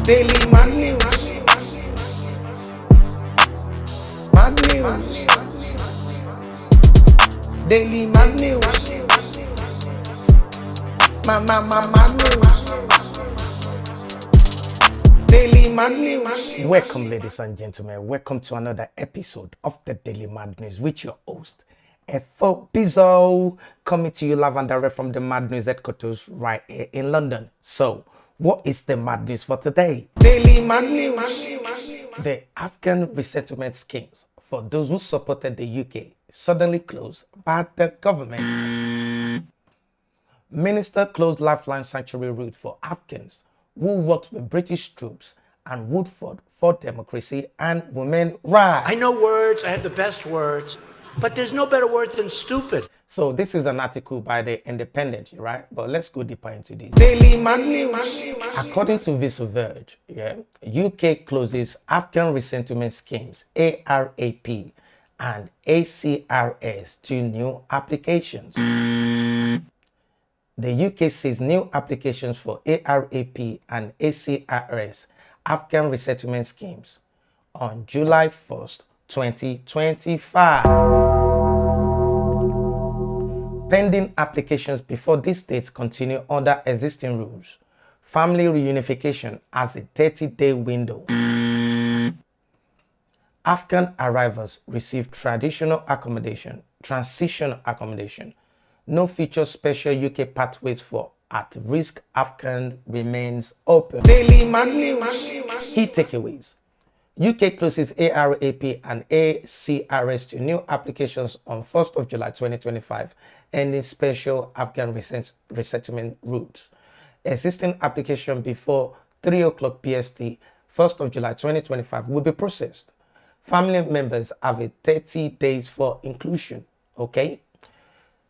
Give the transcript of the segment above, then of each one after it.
Daily Mad News. Mad News. Daily Mad News. Mad News. Daily Mad News. Welcome, ladies and gentlemen. Welcome to another episode of the Daily Mad News with your host, Efo Bizzo, coming to you live and direct from the Mad News headquarters right here in London. So, what is the Mad News for today? Daily Mad News. The Afghan resettlement schemes for those who supported the UK suddenly closed by the government. Minister closed Lifeline Sanctuary route for Afghans who worked with British troops and Woodford for democracy and women rights. I know words, I have the best words, but there's no better word than stupid. So this is an article by the Independent, right? But let's go deeper into this. Daily Mad News. According to Visa Verge, UK closes Afghan resettlement schemes, ARAP and ACRS to new applications. The UK sees new applications for ARAP and ACRS, Afghan resettlement schemes, on July 1st, 2025. Pending applications before these states continue under existing rules. Family reunification has a 30-day window. Afghan arrivals receive traditional accommodation, transitional accommodation. No future special UK pathways for at-risk Afghan remains open. Daily Mad News. Key takeaways. UK closes ARAP and ACRS to new applications on 1st of July 2025, ending special Afghan resettlement routes. Existing application before 3 o'clock PST, 1st of July 2025 will be processed. Family members have a 30 days for inclusion, okay?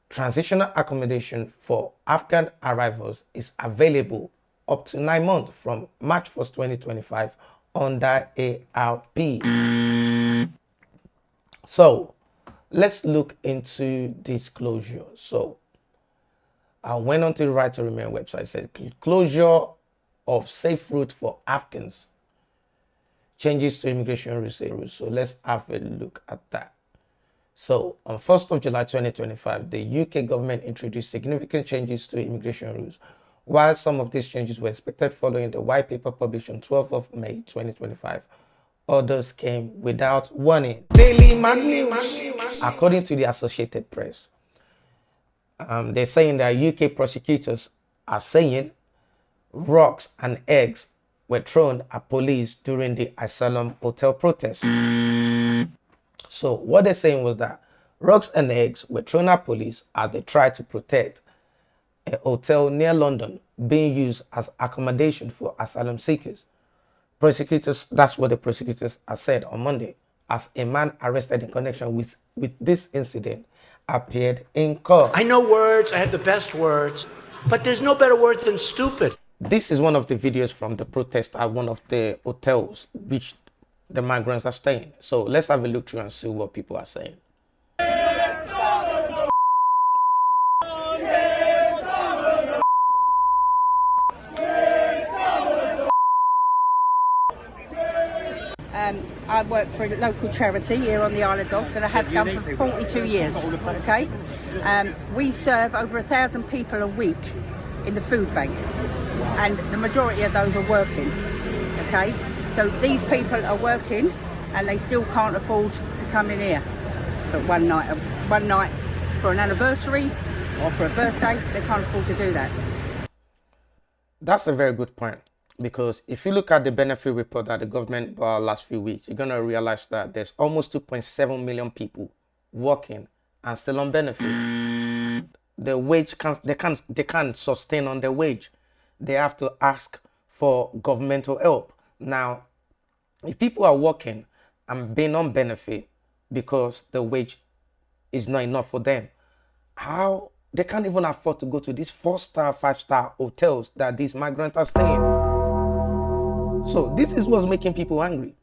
Transitional accommodation for Afghan arrivals is available up to 9 months from March 1st, 2025 under ARP. So let's look into disclosure. So I went on to the Right to Remain website. It said closure of safe route for Afghans. Changes to immigration rules. So let's have a look at that. So on 1st of July 2025, the UK government introduced significant changes to immigration rules. While some of these changes were expected following the white paper published on 12th of May 2025, others came without warning. Daily Mad News. According to the Associated Press, they're saying that UK prosecutors are saying rocks and eggs were thrown at police during the Asylum Hotel protest. So what they're saying was that rocks and eggs were thrown at police as they tried to protect a hotel near London being used as accommodation for asylum seekers. Prosecutors, that's what the prosecutors have said on Monday, as a man arrested in connection with this incident appeared in court. I know words, I have the best words, but there's no better word than stupid. This is one of the videos from the protest at one of the hotels which the migrants are staying. So let's have a look through and see what people are saying. I work for a local charity here on the Isle of Dogs, and I have done for 42 years, okay? We serve over 1,000 people a week in the food bank, and the majority of those are working, okay? So these people are working, and they still can't afford to come in here for one night for an anniversary or for a birthday. They can't afford to do that. That's a very good point, because if you look at the benefit report that the government brought last few weeks, you're going to realize that there's almost 2.7 million people working and still on benefit. The wage they can't sustain on their wage. They have to ask for governmental help. Now, if people are working and being on benefit because the wage is not enough for them, how they can't even afford to go to these 4-star, 5-star hotels that these migrants are staying. So this is what's making people angry.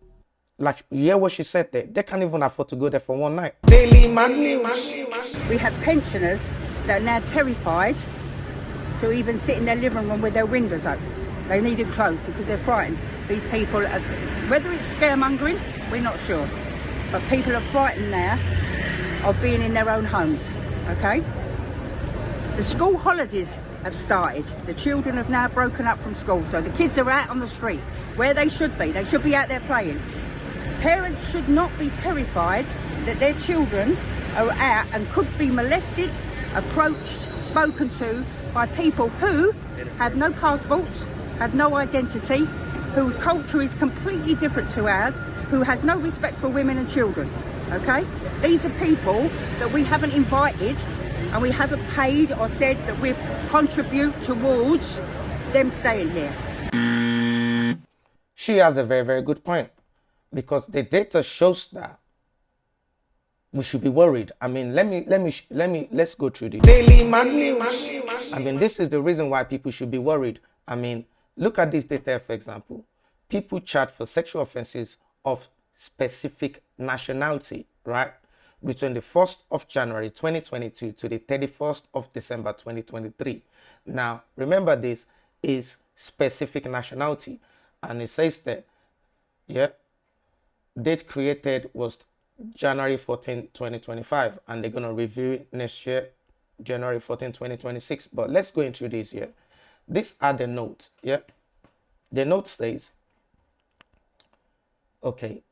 Like, you hear what she said there? They can't even afford to go there for one night. Daily Mad News. We have pensioners that are now terrified to even sit in their living room with their windows open. They need it closed because they're frightened. These people, whether it's scaremongering, we're not sure. But people are frightened now of being in their own homes, okay? The school holidays have started. The children have now broken up from school, so the kids are out on the street where they should be. They should be out there playing. Parents should not be terrified that their children are out and could be molested, approached, spoken to by people who have no passports, have no identity, whose culture is completely different to ours, who has no respect for women and children, okay? These are people that we haven't invited and we haven't paid or said that we contribute towards them staying here. She has a very, very good point, because the data shows that we should be worried. I mean, let's go through this. Daily Mag News. I mean, this is the reason why people should be worried. I mean, look at this data, for example. People charged for sexual offenses of specific nationality, right? Between the 1st of January 2022 to the 31st of December 2023. Now, remember, this is specific nationality. And it says that, yeah, date created was January 14, 2025. And they're going to review it next year, January 14, 2026. But let's go into this here. These are the notes, yeah? The note says, okay,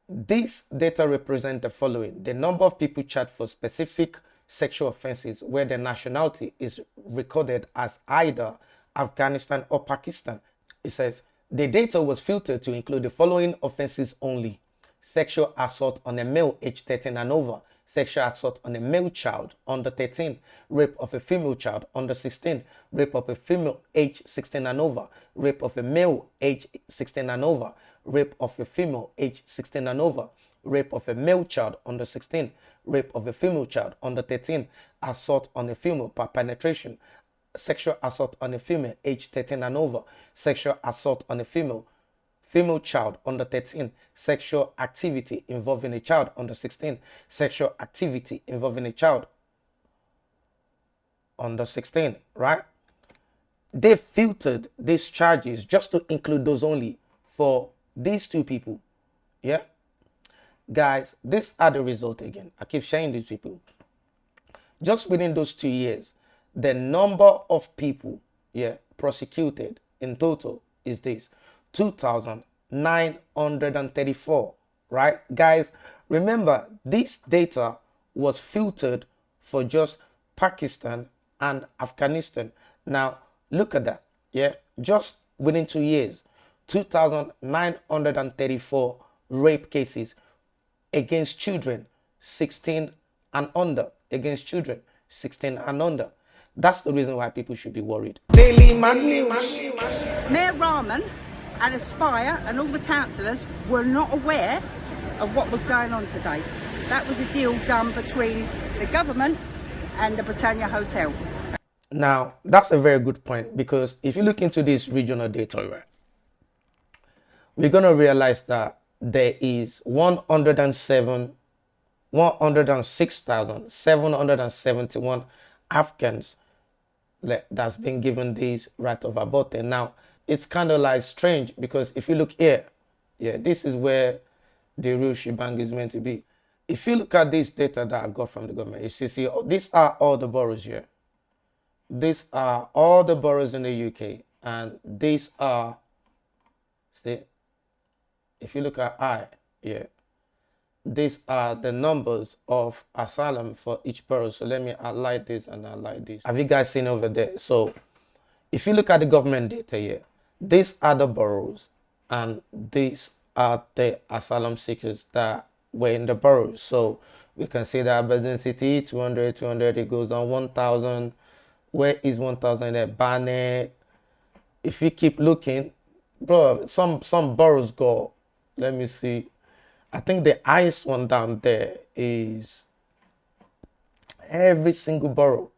this data represent the following: the number of people charged for specific sexual offenses where the nationality is recorded as either Afghanistan or Pakistan. It says the data was filtered to include the following offenses only: sexual assault on a male aged 13 and over, sexual assault on a male child under 13, rape of a female child under 16, rape of a female aged 16 and over, rape of a male aged 16 and over, rape of a female aged 16 and over, rape of a male child under 16, rape of a female child under 13, assault on a female by penetration, sexual assault on a female aged 13 and over, sexual assault on a female child under 13, sexual activity involving a child under 16, sexual activity involving a child under 16, right? They filtered these charges just to include those only for these two people. Yeah, guys, these are the result again. I keep sharing these people. Just within those 2 years, the number of people, yeah, prosecuted in total is this: 2,934, right? Guys, remember, this data was filtered for just Pakistan and Afghanistan. Now, look at that, yeah? Just within 2 years, 2,934 rape cases against children 16 and under, against children 16 and under. That's the reason why people should be worried. Daily Mag News. Mayor Rahman and Aspire and all the councillors were not aware of what was going on today. That was a deal done between the government and the Britannia Hotel. Now, that's a very good point, because if you look into this regional data, right, we're going to realize that there is 106,771 Afghans that's been given this right of abortion. Now, it's kind of like strange, because if you look here, yeah, this is where the real shebang is meant to be. If you look at this data that I got from the government, you see, these are all the boroughs here. These are all the boroughs in the UK, and these are, see, if you look at yeah, these are the numbers of asylum for each borough. So let me highlight this and highlight this. Have you guys seen over there? So if you look at the government data here, these are the boroughs and these are the asylum seekers that were in the boroughs. So we can see that Aberdeen City, 200, it goes on 1,000. Where is 1,000 there? Barnet. If you keep looking, bro, some boroughs go, let me see. I think the highest one down there is every single borough.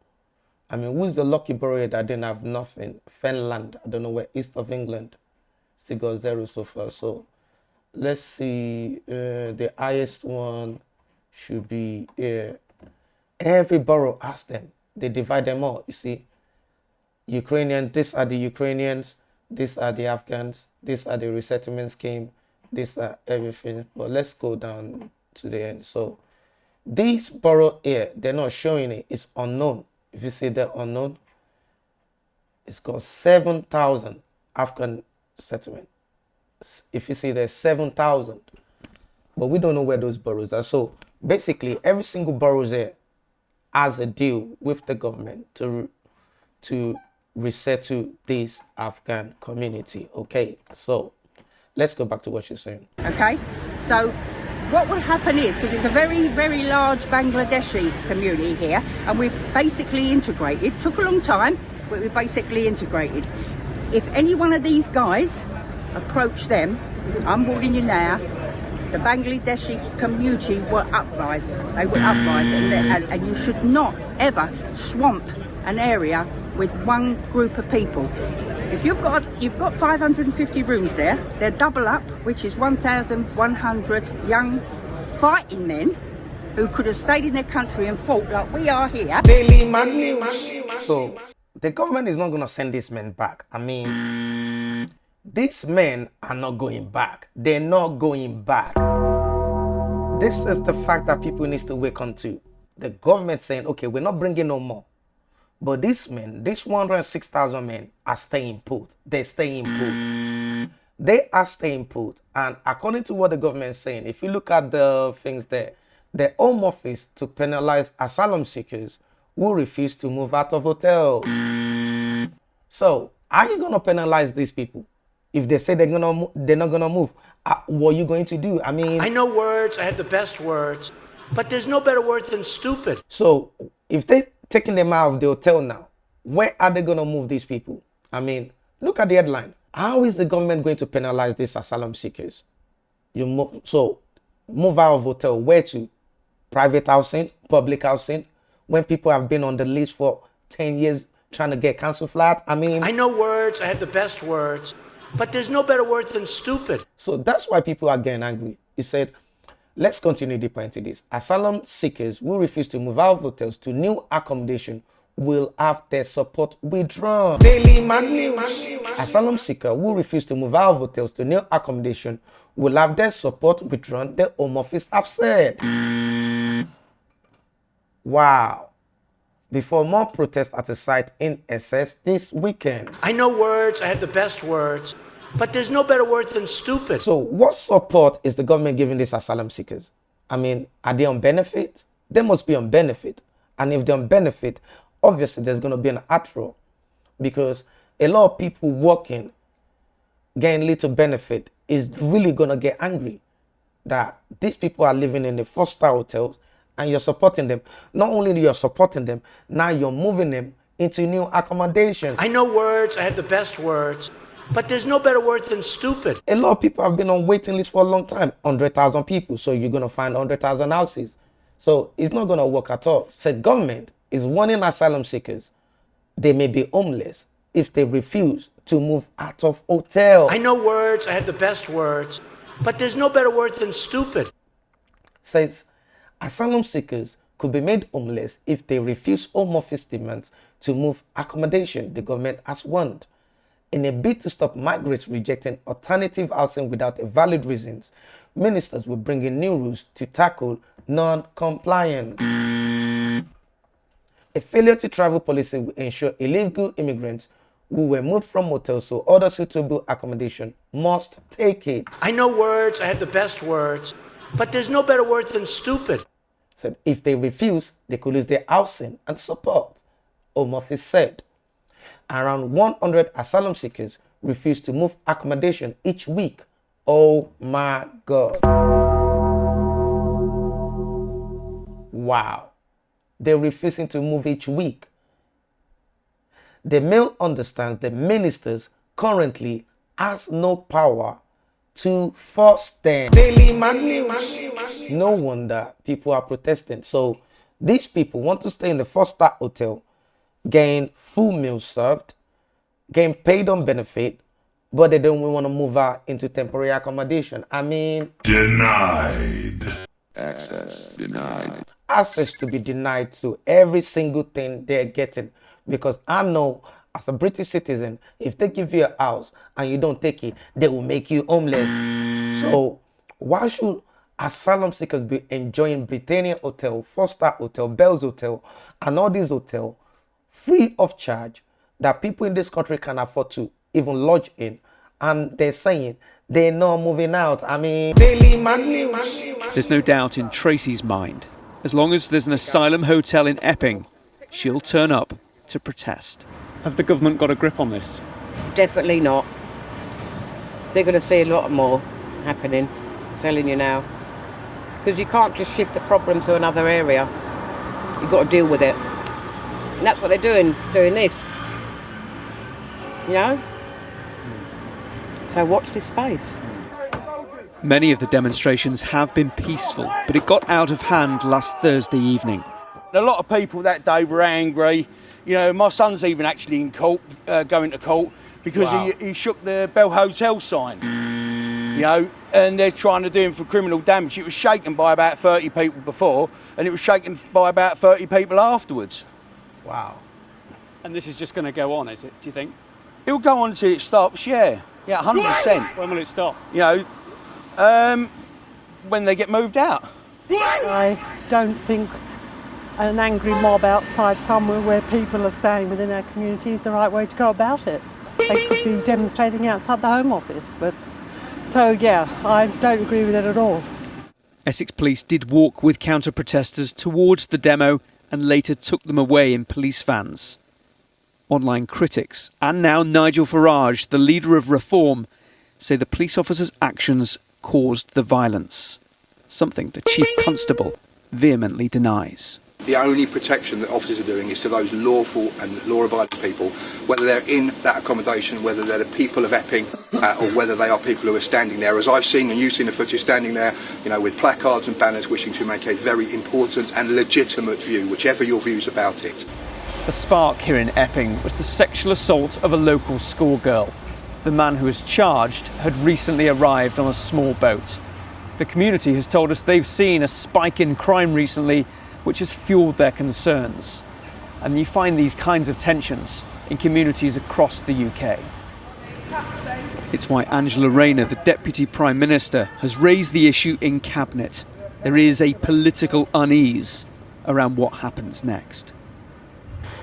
I mean, who's the lucky borough that didn't have nothing? Fenland, I don't know where, east of England. Still got 0 so far. So let's see, the highest one should be every borough has them. They divide them all. You see, Ukrainian, these are the Ukrainians. these are the Afghans, these are the resettlement scheme, these are everything. But let's go down to the end. So this borough here, they're not showing it, it's unknown. If you see the unknown, it's got 7,000 Afghan settlement. If you see there's 7,000, but we don't know where those boroughs are. So basically every single borough here has a deal with the government to resettle this Afghan community. Okay, so let's go back to what you're saying. Okay, so what will happen is, because it's a very, very large Bangladeshi community here, and we've basically integrated. Took a long time, but we've basically integrated. If any one of these guys approach them, I'm warning you now, the Bangladeshi community will uprise. They will uprise, and you should not ever swamp an area with one group of people. If you've got 550 rooms there, they're double up, which is 1,100 young fighting men who could have stayed in their country and fought like we are here. Daily Mag News. So the government is not going to send these men back. I mean, these men are not going back. They're not going back. This is the fact that people need to wake on to. The government saying, okay, we're not bringing no more. But these men, these 106,000 men are staying put. They're staying put. They are staying put. And according to what the government is saying, if you look at the things there, the Home Office to penalize asylum seekers who refuse to move out of hotels. So, are you going to penalize these people? If they say they're not gonna move, what are you going to do? I mean, I know words, I have the best words, but there's no better word than stupid. So if they're taking them out of the hotel now, where are they gonna move these people? I mean, look at the headline. How is the government going to penalize these asylum seekers? Move out of hotel, where to? Private housing, public housing, when people have been on the list for 10 years trying to get council flat. I mean, I know words, I have the best words, but there's no better word than stupid. So that's why people are getting angry. He said, let's continue deeper into this. Asylum seekers who refuse to move out of hotels to new accommodation will have their support withdrawn. Daily Mag News. Asylum seekers who refuse to move out of hotels to new accommodation will have their support withdrawn, the Home Office have said. Wow. Before more protests at a site in SS this weekend. I know words, I have the best words, but there's no better word than stupid. So what support is the government giving these asylum seekers? I mean, are they on benefit? They must be on benefit. And if they're on benefit, obviously there's going to be an outroar, because a lot of people working, getting little benefit, is really going to get angry that these people are living in the 4-star hotels and you're supporting them. Not only you're supporting them, now you're moving them into new accommodation. I know words, I have the best words, but there's no better word than stupid. A lot of people have been on waiting list for a long time, 100,000 people. So you're going to find 100,000 houses. So it's not going to work at all. So government is warning asylum seekers. They may be homeless if they refuse to move out of hotels. I know words, I have the best words, but there's no better word than stupid. Says asylum seekers could be made homeless if they refuse Home Office demands to move accommodation, the government has warned. In a bid to stop migrants rejecting alternative housing without a valid reasons, ministers will bring in new rules to tackle non-compliance. A failure to travel policy will ensure illegal immigrants who were moved from hotels to other suitable accommodation must take it. I know words, I have the best words, but there's no better word than stupid. Said if they refuse, they could lose their housing and support, Home Office said. Around 100 asylum seekers refuse to move accommodation each week. Oh my God. Wow. They're refusing to move each week. The Mail understands the ministers currently has no power to force them. Daily Mag News. No wonder people are protesting. So these people want to stay in the 4-star hotel, getting full meals served, getting paid on benefit, but they don't want to move out into temporary accommodation. I mean, Denied. Access denied. Access to be denied to every single thing they're getting, because I know as a British citizen, if they give you a house and you don't take it, they will make you homeless. So why should asylum seekers be enjoying Britannia Hotel, 4-star Hotel, Bells Hotel, and all these hotels free of charge that people in this country can afford to even lodge in? And they're saying they're not moving out. I mean, Daily Mag News. There's no doubt in Tracy's mind. As long as there's an asylum hotel in Epping, she'll turn up to protest. Have the government got a grip on this? Definitely not. They're going to see a lot more happening, I'm telling you now. Because you can't just shift the problem to another area. You've got to deal with it. And that's what they're doing this. You know? So watch this space. Many of the demonstrations have been peaceful, but it got out of hand last Thursday evening. A lot of people that day were angry. You know, my son's even actually in court, going to court, because he shook the Bell Hotel sign. You know, and they're trying to do him for criminal damage. It was shaken by about 30 people before, and it was shaken by about 30 people afterwards. wow. And this is just going to go on, is it, do you think? It'll go on until it stops, yeah. Yeah, 100%. When will it stop? You know, when they get moved out. I don't think an angry mob outside somewhere where people are staying within our community is the right way to go about it. They could be demonstrating outside the Home Office, but so yeah, I don't agree with it at all. Essex Police did walk with counter-protesters towards the demo and later took them away in police vans. Online critics, and now Nigel Farage, the leader of Reform, say the police officers' actions caused the violence, something the Chief Constable vehemently denies. The only protection that officers are doing is to those lawful and law-abiding people, whether they're in that accommodation, whether they're the people of Epping, or whether they are people who are standing there, as I've seen and you've seen the footage, standing there, you know, with placards and banners wishing to make a very important and legitimate view, whichever your views about it. The spark here in Epping was the sexual assault of a local schoolgirl. The man who was charged had recently arrived on a small boat. The community has told us they've seen a spike in crime recently, which has fueled their concerns. And you find these kinds of tensions in communities across the UK. It's why Angela Rayner, the Deputy Prime Minister, has raised the issue in Cabinet. There is a political unease around what happens next.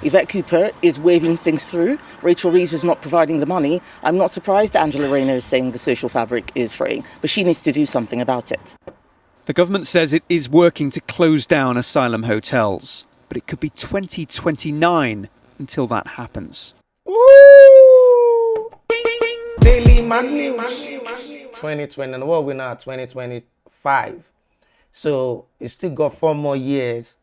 Yvette Cooper is waving things through. Rachel Reeves is not providing the money. I'm not surprised Angela Rayner is saying the social fabric is fraying, but she needs to do something about it. The government says it is working to close down asylum hotels, but it could be 2029 until that happens. Woo! Daily Mag News. 2020, and what we're now 2025. So it's still got 4 more years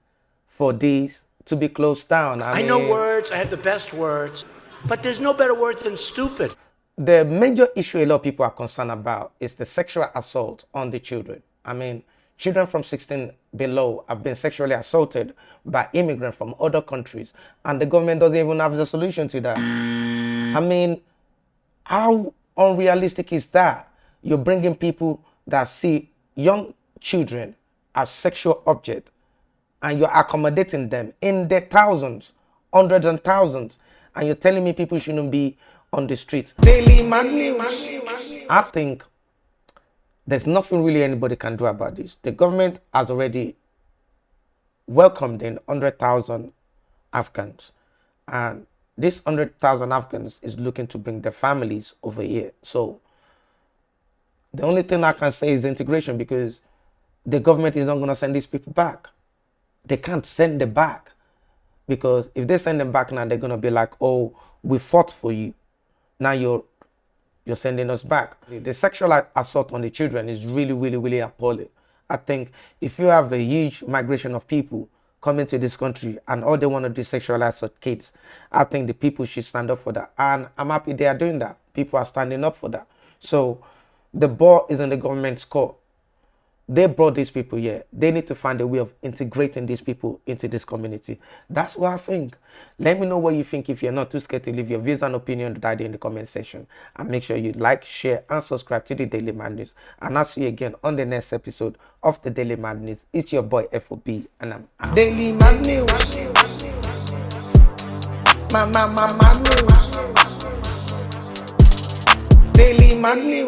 for these to be closed down. I know words, I have the best words, but there's no better word than stupid. The major issue a lot of people are concerned about is the sexual assault on the children. I mean, children from 16 below have been sexually assaulted by immigrants from other countries, and the government doesn't even have the solution to that. I mean, how unrealistic is that? You're bringing people that see young children as sexual objects, and you're accommodating them in the thousands, hundreds and thousands, and you're telling me people shouldn't be on the street. Daily Mag News. I think there's nothing really anybody can do about this. The government has already welcomed in 100,000 Afghans, and this 100,000 Afghans is looking to bring their families over here. So the only thing I can say is integration, because the government is not going to send these people back. They can't send them back, because if they send them back now, they're going to be like, oh, we fought for you. Now you're sending us back. The sexual assault on the children is really, really, really appalling. I think if you have a huge migration of people coming to this country and all they want to do is sexualize assault kids, I think the people should stand up for that. And I'm happy they are doing that. People are standing up for that. So the ball is in the government's court. They brought these people here. They need to find a way of integrating these people into this community. That's what I think. Let me know what you think. If you're not too scared to leave your views and opinion down in the comment section. And make sure you like, share, and subscribe to the Daily Madness. And I'll see you again on the next episode of the Daily Madness. It's your boy FOB, and I'm out. Daily Mag News. Mad news. Daily mad news.